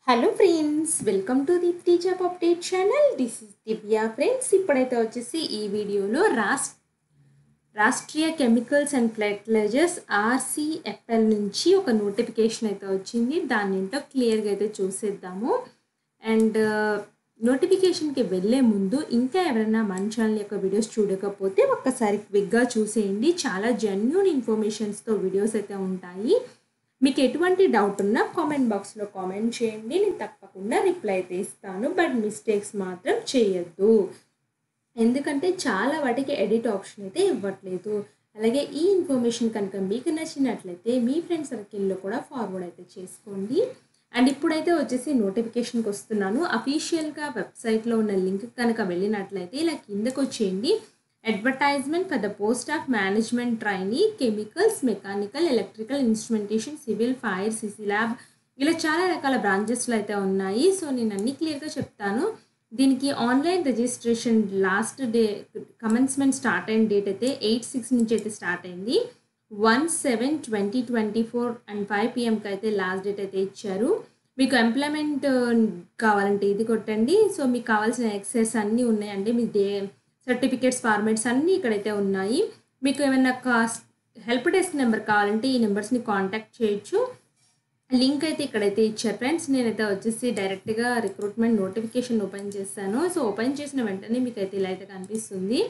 Hello friends, welcome to Deepthi job update channel. This is Divya friends. ఇప్పుడైతే వచ్చేసి ఈ వీడియోలో Rashtriya Chemicals and Fertilizers RCFL నుంచి ఒక నోటిఫికేషన్ అయితే వచ్చింది. దాన్ని ఏంటో క్లియర్గా అయితే చూసేద్దాము. అండ్ నోటిఫికేషన్కి వెళ్ళే ముందు ఇంకా ఎవరైనా మన ఛానల్ యొక్క వీడియోస్ చూడకపోతే ఒక్కసారి క్విక్గా చూసేయండి. చాలా జెన్యూన్ ఇన్ఫర్మేషన్స్తో వీడియోస్ అయితే ఉంటాయి. మీకు ఎటువంటి డౌట్ ఉన్నా కామెంట్ బాక్స్లో కామెంట్ చేయండి, నేను తప్పకుండా రిప్లై అయితే ఇస్తాను. బట్ మిస్టేక్స్ మాత్రం చేయొద్దు, ఎందుకంటే చాలా వాటికి ఎడిట్ ఆప్షన్ అయితే ఇవ్వట్లేదు. అలాగే ఈ ఇన్ఫర్మేషన్ కనుక మీకు నచ్చినట్లయితే మీ ఫ్రెండ్ సర్కిల్లో కూడా ఫార్వర్డ్ అయితే చేసుకోండి. అండ్ ఇప్పుడైతే వచ్చేసి నోటిఫికేషన్కి వస్తున్నాను. అఫీషియల్గా వెబ్సైట్లో ఉన్న లింక్ కనుక వెళ్ళినట్లయితే ఇలా కిందకు వచ్చేయండి. Advertisement for the post of management trainee chemicals, mechanical, electrical, instrumentation, civil, fire, CC lab, ఇలా చాలా రకాల బ్రాంచెస్లో అయితే ఉన్నాయి. సో నేను అన్ని క్లియర్గా చెప్తాను. దీనికి online registration last day commencement start అయిన డేట్ అయితే 8/6 నుంచి అయితే స్టార్ట్ అయింది. 1/7/2024 అండ్ 5 PM అయితే లాస్ట్ డేట్ అయితే ఇచ్చారు. మీకు ఎంప్లాయ్మెంట్ కావాలంటే ఇది కొట్టండి. సో మీకు కావాల్సిన ఎక్సెస్ అన్నీ ఉన్నాయండి. మీ సర్టిఫికేట్స్, ఫార్మేట్స్ అన్నీ ఇక్కడైతే ఉన్నాయి. మీకు ఏమైనా హెల్ప్ డెస్క్ నెంబర్ కావాలంటే ఈ నెంబర్స్ని కాంటాక్ట్ చేయొచ్చు. లింక్ అయితే ఇక్కడైతే ఇచ్చారు ఫ్రెండ్స్. నేనైతే వచ్చేసి డైరెక్ట్గా రిక్రూట్మెంట్ నోటిఫికేషన్ ఓపెన్ చేశాను. సో ఓపెన్ చేసిన వెంటనే మీకు అయితే ఇలా అయితే కనిపిస్తుంది.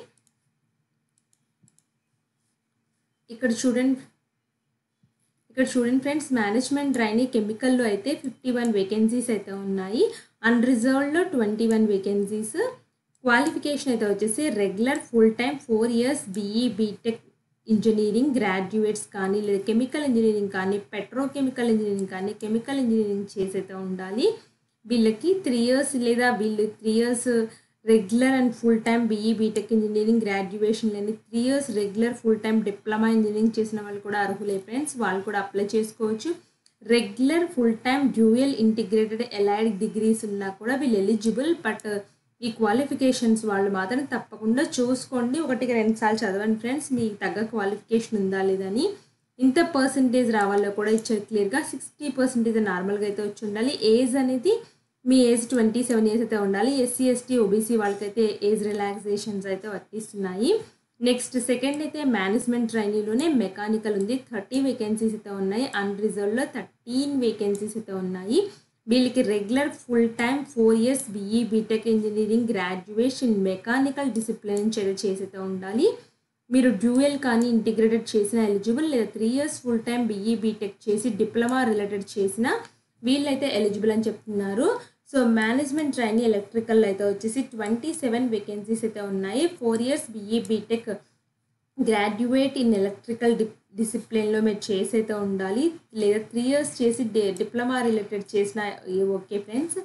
ఇక్కడ చూడండి ఫ్రెండ్స్, మేనేజ్మెంట్ ట్రైనీ కెమికల్లో అయితే 51 వేకెన్సీస్ అయితే ఉన్నాయి. అన్రిజర్వ్డ్లో 21 వేకెన్సీస్. క్వాలిఫికేషన్ అయితే వచ్చేసి regular full time 4 years BE BTech engineering graduates కానీ, లేదా కెమికల్ ఇంజనీరింగ్ కానీ, పెట్రోకెమికల్ ఇంజనీరింగ్ కానీ, కెమికల్ ఇంజనీరింగ్ చేసి అయితే ఉండాలి. వీళ్ళకి 3 years లేదా 3 years regular and full time BE BTech engineering graduation లేని 3 years regular full time diploma engineering చేసిన వాళ్ళు కూడా అర్హులే ఫ్రెండ్స్. వాళ్ళు కూడా అప్లై చేసుకోవచ్చు. Regular full time dual integrated allied degrees ఉన్నా కూడా వీళ్ళు ఎలిజిబుల్. బట్ ఈ క్వాలిఫికేషన్స్ వాళ్ళు మాత్రం తప్పకుండా చూసుకోండి. 1-2 సార్లు చదవండి ఫ్రెండ్స్, మీకు తగ్గ క్వాలిఫికేషన్ ఉందా లేదని. ఇంత పర్సంటేజ్ రావాలో కూడా ఇచ్చారు క్లియర్గా. 60% నార్మల్గా అయితే వచ్చి ఉండాలి. ఏజ్ అనేది మీ ఏజ్ 27 years అయితే ఉండాలి. SC ST OBC వాళ్ళకైతే ఏజ్ రిలాక్సేషన్స్ అయితే వర్తిస్తున్నాయి. నెక్స్ట్ సెకండ్ అయితే మేనేజ్మెంట్ ట్రైనీలోనే మెకానికల్ ఉంది. 30 వేకెన్సీస్ అయితే ఉన్నాయి. అన్రిజర్వ్డ్లో 13 వేకెన్సీస్ అయితే ఉన్నాయి. వీళ్ళకి regular full time 4 years BE BTech engineering graduation mechanical discipline చేసి అయితే ఉండాలి. మీరు డ్యూయల్ కానీ ఇంటిగ్రేటెడ్ చేసిన ఎలిజిబుల్, లేదా 3 years full time BE BTech చేసి డిప్లొమా రిలేటెడ్ చేసిన వీళ్ళైతే ఎలిజిబుల్ అని చెప్తున్నారు. సో మేనేజ్మెంట్ ట్రైనీ ఎలక్ట్రికల్ అయితే వచ్చేసి 27 వేకెన్సీస్ అయితే ఉన్నాయి. 4 years BE BTech graduate in electrical డిసిప్లిన్లో మీరు చేసి అయితే ఉండాలి, లేదా 3 years చేసి డిప్లొమా రిలేటెడ్ చేసిన ఓకే ఫ్రెండ్స్,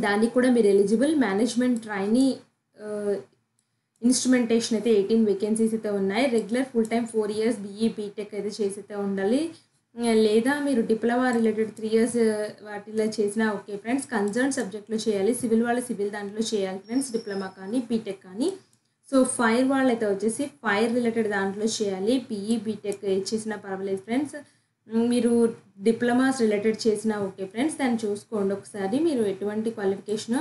దానికి కూడా మీరు ఎలిజిబుల్. మేనేజ్మెంట్ ట్రైనీ ఇన్స్ట్రుమెంటేషన్ అయితే 18 వేకెన్సీస్ అయితే ఉన్నాయి. Regular full time 4 years BE BTech అయితే చేసి అయితే ఉండాలి, లేదా మీరు డిప్లొమా రిలేటెడ్ 3 years వాటిలో చేసినా ఓకే ఫ్రెండ్స్. కన్సర్న్ సబ్జెక్ట్లో చేయాలి. సివిల్ వాళ్ళు సివిల్ దాంట్లో చేయాలి ఫ్రెండ్స్, డిప్లొమా కానీ బీటెక్ కానీ. సో ఫైర్ వాళ్ళు అయితే వచ్చేసి ఫైర్ రిలేటెడ్ దాంట్లో చేయాలి. BE బీటెక్ చేసినా పర్వాలేదు ఫ్రెండ్స్. మీరు డిప్లొమాస్ రిలేటెడ్ చేసినా ఓకే ఫ్రెండ్స్. దాన్ని చూసుకోండి ఒకసారి మీరు ఎటువంటి క్వాలిఫికేషన్.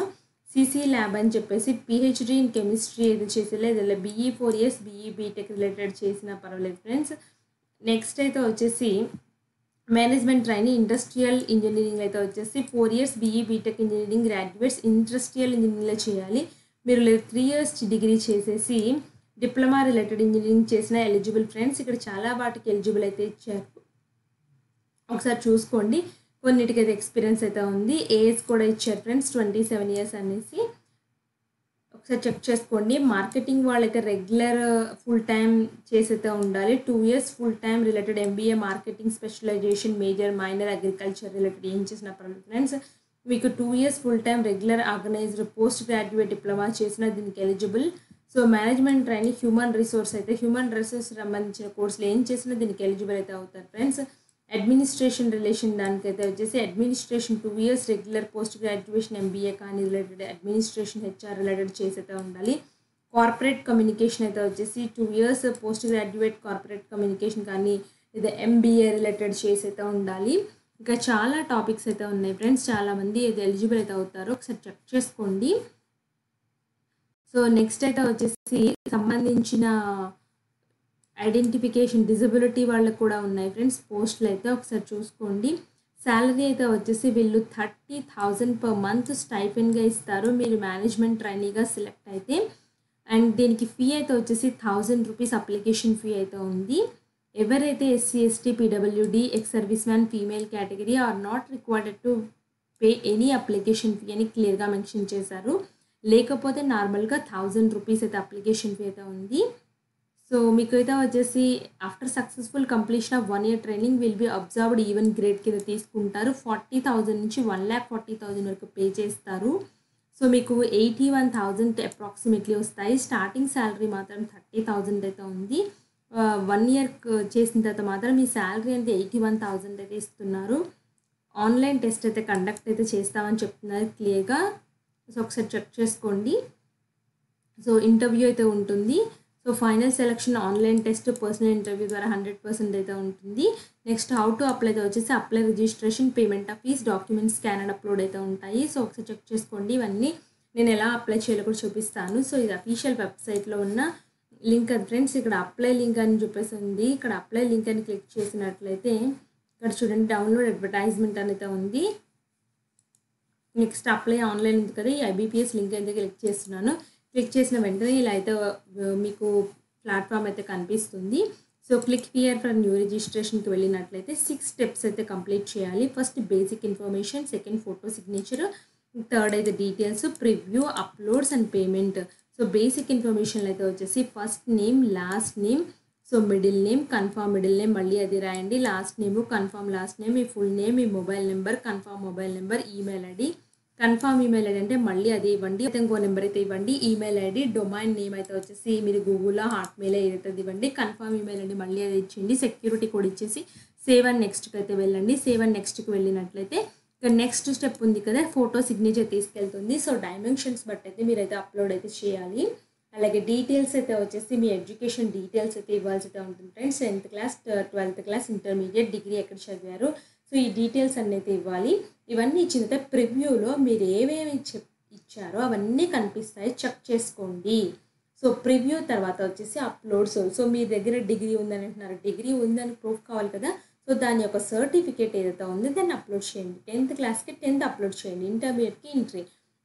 సిసి ల్యాబ్ అని చెప్పేసి PhD ఇన్ కెమిస్ట్రీ అయితే చేసేలేదు, లేదా BE 4 years BE BTech related చేసినా పర్వాలేదు ఫ్రెండ్స్. నెక్స్ట్ అయితే వచ్చేసి మేనేజ్మెంట్ ట్రైనీ ఇండస్ట్రియల్ ఇంజనీరింగ్ అయితే వచ్చేసి 4 years BE BTech engineering graduates industrial ఇంజనీరింగ్లో చేయాలి. మీరు లేదా 3 years డిగ్రీ చేసేసి డిప్లొమా రిలేటెడ్ ఇంజనీరింగ్ చేసిన ఎలిజిబుల్ ఫ్రెండ్స్. ఇక్కడ చాలా వాటికి ఎలిజిబుల్ అయితే ఇచ్చారు, ఒకసారి చూసుకోండి. కొన్నిటికైతే ఎక్స్పీరియన్స్ అయితే ఉంది. ఏజ్ కూడా ఇచ్చారు ఫ్రెండ్స్, 27 years అనేసి ఒకసారి చెక్ చేసుకోండి. మార్కెటింగ్ వాళ్ళైతే రెగ్యులర్ ఫుల్ టైం చేసి అయితే ఉండాలి. 2 years full time related MBA marketing specialisation major minor agriculture related ఏం చేసిన పర్లేదు ఫ్రెండ్స్. మీకు 2 years full time regular organised post graduate diploma చేసిన దీనికి eligible. So management trainee human resource అయితే హ్యూమన్ రిసోర్స్ సంబంధించిన కోర్సులు ఏం చేసినా దీనికి ఎలిజిబుల్ అయితే అవుతారు ఫ్రెండ్స్. అడ్మినిస్ట్రేషన్ రిలేషన్ దానికైతే వచ్చేసి administration 2 years regular post graduation MBA కానీ రిలేటెడ్ అడ్మినిస్ట్రేషన్ HR రిలేటెడ్ చేసి అయితే ఉండాలి. కార్పొరేట్ కమ్యూనికేషన్ అయితే వచ్చేసి 2 years post graduate corporate communication కానీ, లేదా MBA రిలేటెడ్ చేసి అయితే ఉండాలి. ఇంకా చాలా టాపిక్స్ అయితే ఉన్నాయి ఫ్రెండ్స్. చాలామంది ఇది ఎలిజిబుల్ అయితే అవుతారు, ఒకసారి చెక్ చేసుకోండి. సో నెక్స్ట్ అయితే వచ్చేసి సంబంధించిన ఐడెంటిఫికేషన్ డిజబిలిటీ వాళ్ళకు కూడా ఉన్నాయి ఫ్రెండ్స్ పోస్టులు అయితే ఒకసారి చూసుకోండి. శాలరీ అయితే వచ్చేసి వీళ్ళు 30,000 పర్ మంత్ స్టైఫెండ్గా ఇస్తారు మీరు మేనేజ్మెంట్ ట్రైనీగా సెలెక్ట్ అయితే. అండ్ దీనికి ఫీ అయితే వచ్చేసి 1000 రూపీస్ అప్లికేషన్ ఫీ అయితే ఉంది. ఎవరైతే SC ST PWD ex service man female category are not required to pay any application fee అని క్లియర్గా మెన్షన్ చేశారు. లేకపోతే నార్మల్గా 1000 రూపీస్ అయితే అప్లికేషన్ ఫీ అయితే ఉంది. సో మీకు అయితే వచ్చేసి after successful completion of 1 year training will be observed even grade కింద తీసుకుంటారు. 40,000 నుంచి 1,40,000 వరకు పే చేస్తారు. సో మీకు 81,000 అప్రాక్సిమేట్లీ వస్తాయి. స్టార్టింగ్ శాలరీ మాత్రం 30,000 అయితే ఉంది. 1 year చేసిన తర్వాత మాత్రం మీ శాలరీ అంటే 81,000 అయితే ఇస్తున్నారు. ఆన్లైన్ టెస్ట్ అయితే కండక్ట్ అయితే చేస్తామని చెప్తున్నారు క్లియర్గా. సో ఒకసారి చెక్ చేసుకోండి. సో ఇంటర్వ్యూ అయితే ఉంటుంది. So final selection online test personal interview ద్వారా 100% అయితే ఉంటుంది. నెక్స్ట్ హౌ టు అప్లై అయితే వచ్చేసి apply registration payment of fees documents scan and upload అయితే ఉంటాయి. సో ఒకసారి చెక్ చేసుకోండి. ఇవన్నీ నేను ఎలా అప్లై చేయాలో కూడా చూపిస్తాను. సో ఇది అఫీషియల్ వెబ్సైట్లో ఉన్న లింక్ అది ఫ్రెండ్స్. ఇక్కడ అప్లై లింక్ అని చెప్పేసి ఉంది. ఇక్కడ అప్లై లింక్ అని క్లిక్ చేసినట్లయితే ఇక్కడ చూడండి డౌన్లోడ్ అడ్వర్టైజ్మెంట్ అనేది ఉంది. నెక్స్ట్ అప్లై ఆన్లైన్ ఉంది కదా, ఈ ఐబీపీఎస్ లింక్ అయితే క్లిక్ చేస్తున్నాను. క్లిక్ చేసిన వెంటనే ఇలా అయితే మీకు ప్లాట్ఫామ్ అయితే కనిపిస్తుంది. So click here for new రిజిస్ట్రేషన్కి వెళ్ళినట్లయితే 6 steps అయితే కంప్లీట్ చేయాలి. First basic information, second photo signature, third అయితే details, preview, uploads and payment. So basic ఇన్ఫర్మేషన్లో అయితే వచ్చేసి first name, last name, so middle name, confirm middle name మళ్ళీ అది రాయండి. Last name, confirm last name, మీ ఫుల్ నేమ్, మీ mobile number, confirm mobile number, email ID. Confirm email ID అంటే మళ్ళీ అది ఇవ్వండి. అయితే ఇంకో నెంబర్ అయితే ఇవ్వండి. ఈమెయిల్ ఐడి, డొమైన్ నేమ్ అయితే వచ్చేసి మీరు గూగుల్లో హాట్మెయిల్ ఏదైతే ఇవ్వండి. కన్ఫర్మ్ ఈమెయిల్ ఐడి మళ్ళీ అది ఇచ్చేయండి. సెక్యూరిటీ కోడ్ ఇచ్చేసి సేవ్ అండ్ నెక్స్ట్కి అయితే వెళ్ళండి. సేవ్ అండ్ నెక్స్ట్కి వెళ్ళినట్లయితే ఇక నెక్స్ట్ స్టెప్ ఉంది కదా, ఫోటో సిగ్నేచర్ తీసుకెళ్తుంది. సో డైమెన్షన్స్ బట్టి అయితే మీరైతే అప్లోడ్ అయితే చేయాలి. అలాగే డీటెయిల్స్ అయితే వచ్చేసి మీ ఎడ్యుకేషన్ డీటెయిల్స్ అయితే ఇవ్వాల్సి అయితే ఉంటుంది friends. 10th class, 12th class, intermediate, degree ఎక్కడ చదివారు, సో ఈ డీటెయిల్స్ అన్నీ అయితే ఇవ్వాలి. ఇవన్నీ ఇచ్చిన తర్వాత ప్రివ్యూలో మీరు ఏమేమి ఇచ్చారో అవన్నీ కనిపిస్తాయి, చెక్ చేసుకోండి. సో ప్రివ్యూ తర్వాత వచ్చేసి అప్లోడ్స్. సో మీ దగ్గర డిగ్రీ ఉందని అంటున్నారు, డిగ్రీ ఉందని ప్రూఫ్ కావాలి కదా. సో దాని యొక్క సర్టిఫికేట్ ఏదైతే ఉందో దాన్ని అప్లోడ్ చేయండి. 10th classకి 10th అప్లోడ్ చేయండి, ఇంటర్మీడియట్కి ఇంటరీ.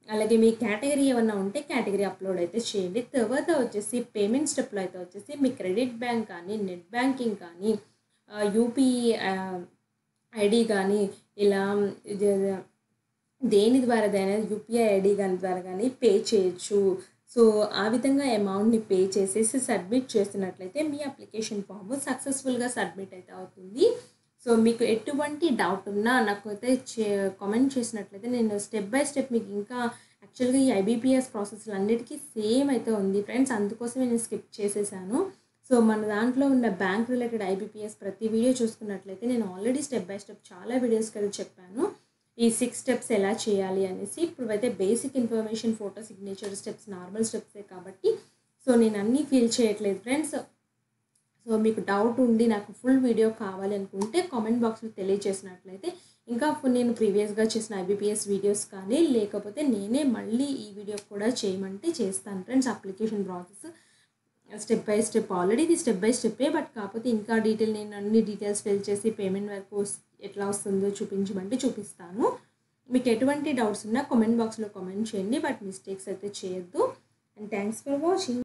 అలాగే మీ కేటగిరీ ఏమన్నా ఉంటే కేటగిరీ అప్లోడ్ అయితే చేయండి. తర్వాత వచ్చేసి పేమెంట్ స్టెప్లో అయితే వచ్చేసి మీ క్రెడిట్ బ్యాంక్ కానీ, నెట్ బ్యాంకింగ్ కానీ, యూపీఐ ఐడి కానీ, ఇలా దేని ద్వారా యూపీఐ ఐడి కానీ ద్వారా కానీ పే చేయొచ్చు. సో ఆ విధంగా అమౌంట్ని పే చేసేసి సబ్మిట్ చేసినట్లయితే మీ అప్లికేషన్ ఫామ్ సక్సెస్ఫుల్గా సబ్మిట్ అయితే అవుతుంది. సో మీకు ఎటువంటి డౌట్ ఉన్నా నాకు అయితే కామెంట్ చేసినట్లయితే నేను స్టెప్ బై స్టెప్ మీకు ఇంకా యాక్చువల్గా ఈ ఐబీపీఎస్ ప్రాసెస్లు అన్నిటికీ సేమ్ అయితే ఉంది ఫ్రెండ్స్, అందుకోసమే నేను స్కిప్ చేసేసాను. సో మన దాంట్లో ఉన్న బ్యాంక్ రిలేటెడ్ ఐబీపీఎస్ ప్రతి వీడియో చూసుకున్నట్లయితే నేను ఆల్రెడీ స్టెప్ బై స్టెప్ చాలా వీడియోస్కి అయితే చెప్పాను ఈ 6 steps ఎలా చేయాలి అనేసి. ఇప్పుడు అయితే basic information, photo signature steps normal స్టెప్సే కాబట్టి సో నేను అన్నీ ఫీల్ చేయట్లేదు ఫ్రెండ్స్. సో మీకు డౌట్ ఉండి నాకు ఫుల్ వీడియో కావాలి అనుకుంటే కామెంట్ బాక్స్లో తెలియజేసినట్లయితే ఇంకా నేను ప్రీవియస్గా చేసిన ఐబీపీఎస్ వీడియోస్ కానీ లేకపోతే నేనే మళ్ళీ ఈ వీడియో కూడా చేయమంటే చేస్తాను friends. Application process step by step, already ఇది స్టెప్ బై స్టెప్పే, బట్ కాకపోతే ఇంకా నేను అన్ని డీటెయిల్స్ ఫిల్ చేసి పేమెంట్ వరకు ఎట్లా వస్తుందో చూపించమంటే చూపిస్తాను. మీకు ఎటువంటి డౌట్స్ ఉన్నా కామెంట్ బాక్స్లో కామెంట్ చేయండి, బట్ మిస్టేక్స్ అయితే చేయొద్దు. And thanks for watching.